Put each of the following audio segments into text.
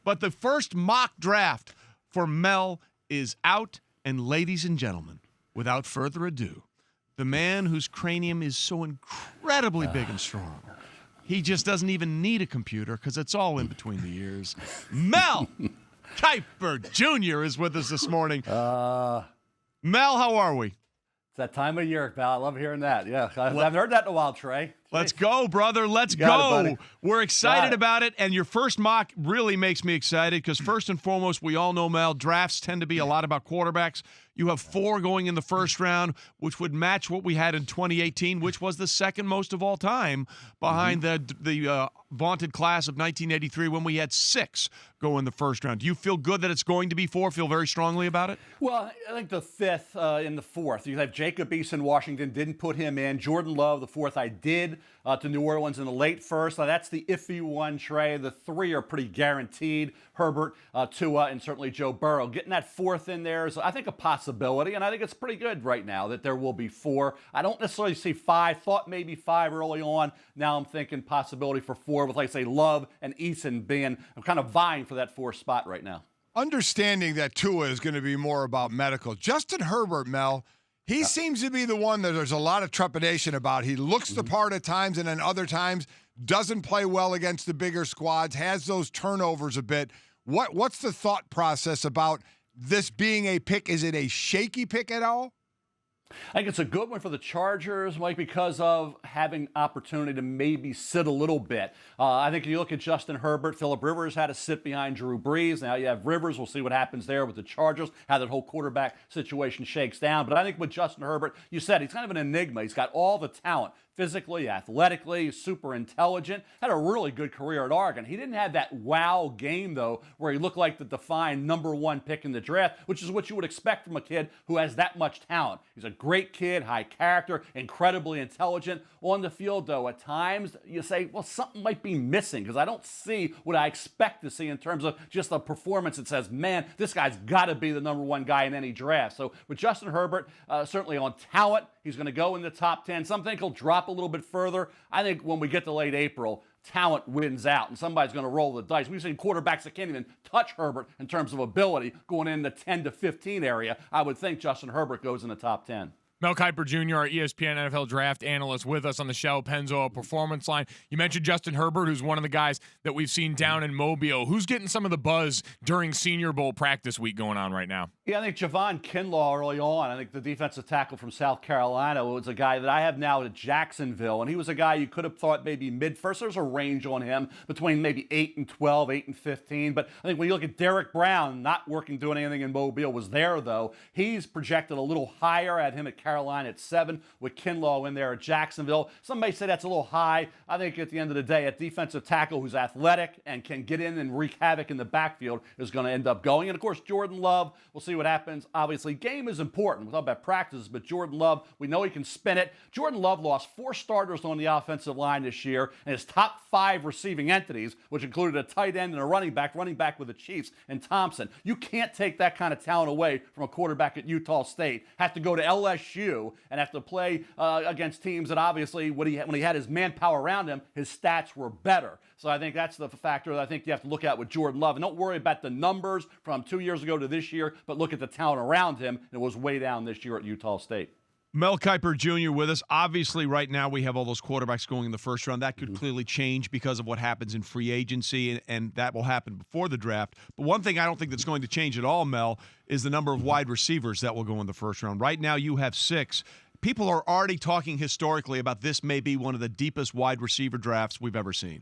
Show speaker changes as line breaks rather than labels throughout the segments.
But the first mock draft for Mel is out, and ladies and gentlemen, without further ado, the man whose cranium is so incredibly big and strong, he just doesn't even need a computer because it's all in between the ears. Mel Kiper Jr. is with us this morning. Mel, how are we?
It's that time of year, pal. I love hearing that. Yeah, I haven't heard that in a while, Trey.
Let's go, brother. Let's go. We're excited about it, and your first mock really makes me excited because first and foremost, we all know, Mel, drafts tend to be a lot about quarterbacks. You have 4 going in the first round, which would match what we had in 2018, which was the second most of all time behind the vaunted class of 1983 when we had 6 go in the first round. Do you feel good that it's going to be 4? Feel very strongly about it?
Well, I think the 5th in the 4th. You have Jacob Eason, Washington, didn't put him in. Jordan Love, the 4th, I did to New Orleans in the late first. Now, that's the iffy one, Trey. The 3 are pretty guaranteed. Herbert, Tua, and certainly Joe Burrow. Getting that 4th in there is, I think, a possibility, and I think it's pretty good right now that there will be 4. I don't necessarily see 5. Thought maybe 5 early on. Now I'm thinking possibility for 4 with, like, say, Love and Eason being kind of vying for that 4th spot right now.
Understanding that Tua is going to be more about medical. Justin Herbert, Mel, he seems to be the one that there's a lot of trepidation about. He looks the part at times, and then other times doesn't play well against the bigger squads, has those turnovers a bit. What's the thought process about this being a pick? Is it a shaky pick at all?
I think it's a good one for the Chargers, Mike, because of having opportunity to maybe sit a little bit. I think if you look at Justin Herbert, Phillip Rivers had to sit behind Drew Brees. Now you have Rivers. We'll see what happens there with the Chargers, how that whole quarterback situation shakes down. But I think with Justin Herbert, you said he's kind of an enigma. He's got all the talent. Physically, athletically, super intelligent, had a really good career at Oregon. He didn't have that wow game, though, where he looked like the defined #1 pick in the draft, which is what you would expect from a kid who has that much talent. He's a great kid, high character, incredibly intelligent. On the field, though, at times you say, well, something might be missing because I don't see what I expect to see in terms of just a performance that says, man, this guy's got to be the #1 guy in any draft. So with Justin Herbert, certainly on talent, he's going to go in the top 10. Some think he'll drop a little bit further. I think when we get to late April, talent wins out, and somebody's going to roll the dice. We've seen quarterbacks that can't even touch Herbert in terms of ability going in the 10 to 15 area. I would think Justin Herbert goes in the top 10.
Mel Kiper Jr., our ESPN NFL draft analyst, with us on the show, Pennzoil Performance Line. You mentioned Justin Herbert, who's one of the guys that we've seen down in Mobile. Who's getting some of the buzz during Senior Bowl practice week going on right now?
Yeah, I think Javon Kinlaw early on. I think the defensive tackle from South Carolina was a guy that I have now at Jacksonville, and he was a guy you could have thought maybe mid-first. There's a range on him between maybe 8 and 12, 8 and 15. But I think when you look at Derek Brown, not doing anything in Mobile, was there, though. He's projected a little higher. I had him at Carolina at 7 with Kinlaw in there at Jacksonville. Some may say that's a little high. I think at the end of the day, a defensive tackle who's athletic and can get in and wreak havoc in the backfield is going to end up going. And, of course, Jordan Love, we'll see what happens. Obviously, game is important. We'll talk about practices, but Jordan Love, we know he can spin it. Jordan Love lost 4 starters on the offensive line this year, and his top 5 receiving entities, which included a tight end and a running back with the Chiefs and Thompson. You can't take that kind of talent away from a quarterback at Utah State. Have to go to LSU and have to play against teams that obviously, when he had his manpower around him, his stats were better. So I think that's the factor that I think you have to look at with Jordan Love. And don't worry about the numbers from 2 years ago to this year, but look at the talent around him. It was way down this year at Utah State.
Mel Kiper Jr. with us. Obviously, right now we have all those quarterbacks going in the first round. That could clearly change because of what happens in free agency, and that will happen before the draft. But one thing I don't think that's going to change at all, Mel, is the number of wide receivers that will go in the first round. Right now you have 6. People are already talking historically about this may be one of the deepest wide receiver drafts we've ever seen.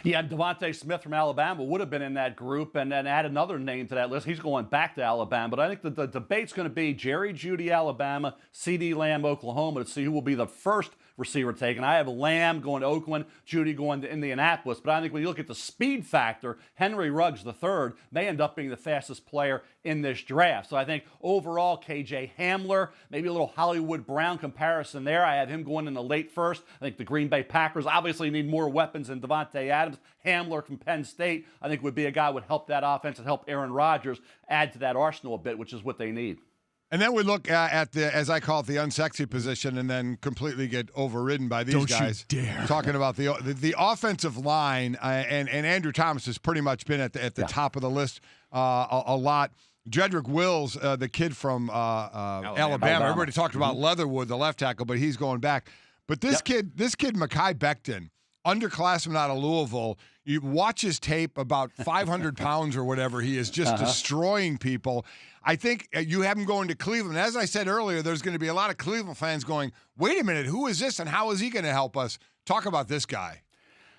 Yeah, Devontae Smith from Alabama would have been in that group, and then add another name to that list. He's going back to Alabama, but I think the debate's going to be Jerry Jeudy, Alabama, CeeDee Lamb, Oklahoma, to see who will be the first receiver taken. I have Lamb going to Oakland, Jeudy going to Indianapolis, but I think when you look at the speed factor, Henry Ruggs III may end up being the fastest player in this draft. So I think overall, KJ Hamler, maybe a little Hollywood Brown comparison there. I have him going in the late first. I think the Green Bay Packers obviously need more weapons than Devontae Adams. Hamler from Penn State, I think, would be a guy who would help that offense and help Aaron Rodgers add to that arsenal a bit, which is what they need.
And then we look at the, as I call it, the unsexy position, and then completely get overridden by these guys.
Don't you dare.
Talking about the offensive line, and Andrew Thomas has pretty much been at the top of the list a lot. Jedrick Wills, the kid from Alabama. Everybody talked about Leatherwood, the left tackle, but he's going back. But this kid, Mekhi Becton, underclassman out of Louisville, you watch his tape, about 500 pounds or whatever, he is just destroying people. I think you have him going to Cleveland. As I said earlier, there's going to be a lot of Cleveland fans going, wait a minute, who is this and how is he going to help us? Talk about this guy.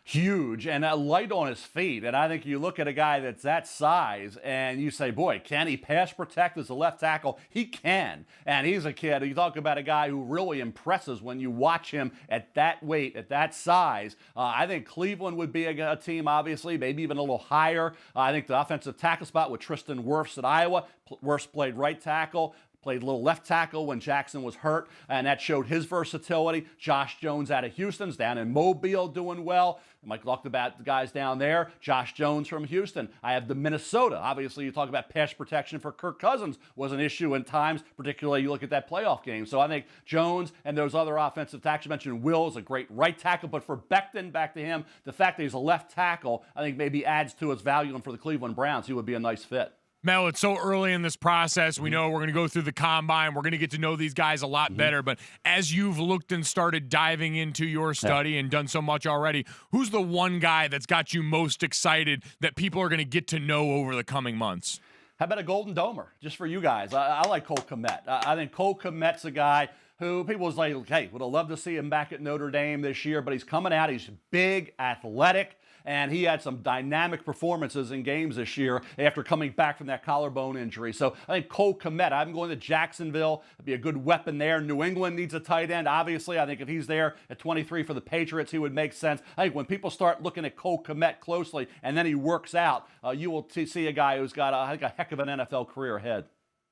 Huge and light on his feet. And I think you look at a guy that's that size and you say, boy, can he pass protect as a left tackle? He can. And he's a kid. You talk about a guy who really impresses when you watch him at that weight, at that size. I think Cleveland would be a team, obviously, maybe even a little higher. I think the offensive tackle spot with Tristan Wirfs at Iowa. Wirfs played right tackle. Played a little left tackle when Jackson was hurt, and that showed his versatility. Josh Jones out of Houston's down in Mobile doing well. Mike talked about the guys down there. Josh Jones from Houston. I have the Minnesota. Obviously, you talk about pass protection for Kirk Cousins was an issue in times, particularly you look at that playoff game. So I think Jones and those other offensive tackles, you mentioned Wills, a great right tackle, but for Becton, back to him, the fact that he's a left tackle, I think maybe adds to his value, and for the Cleveland Browns, he would be a nice fit.
Mel, it's so early in this process. We know we're going to go through the combine. We're going to get to know these guys a lot better. But as you've looked and started diving into your study and done so much already, who's the one guy that's got you most excited that people are going to get to know over the coming months?
How about a Golden Domer, just for you guys? I like Cole Kmet. I think Cole Kmet's a guy who people was like, hey, would have loved to see him back at Notre Dame this year, but he's coming out. He's big, athletic. And he had some dynamic performances in games this year after coming back from that collarbone injury. So I think Cole Kmet, I'm going to Jacksonville. It'd be a good weapon there. New England needs a tight end. Obviously, I think if he's there at 23 for the Patriots, he would make sense. I think when people start looking at Cole Kmet closely and then he works out, you will see a guy who's got, I think, a heck of an NFL career ahead.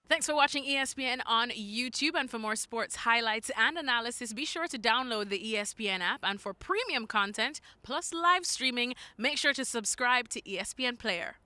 Thanks for watching ESPN on YouTube. And for more sports highlights and analysis, be sure to download the ESPN app. And for premium content plus live streaming, make sure to subscribe to ESPN Player.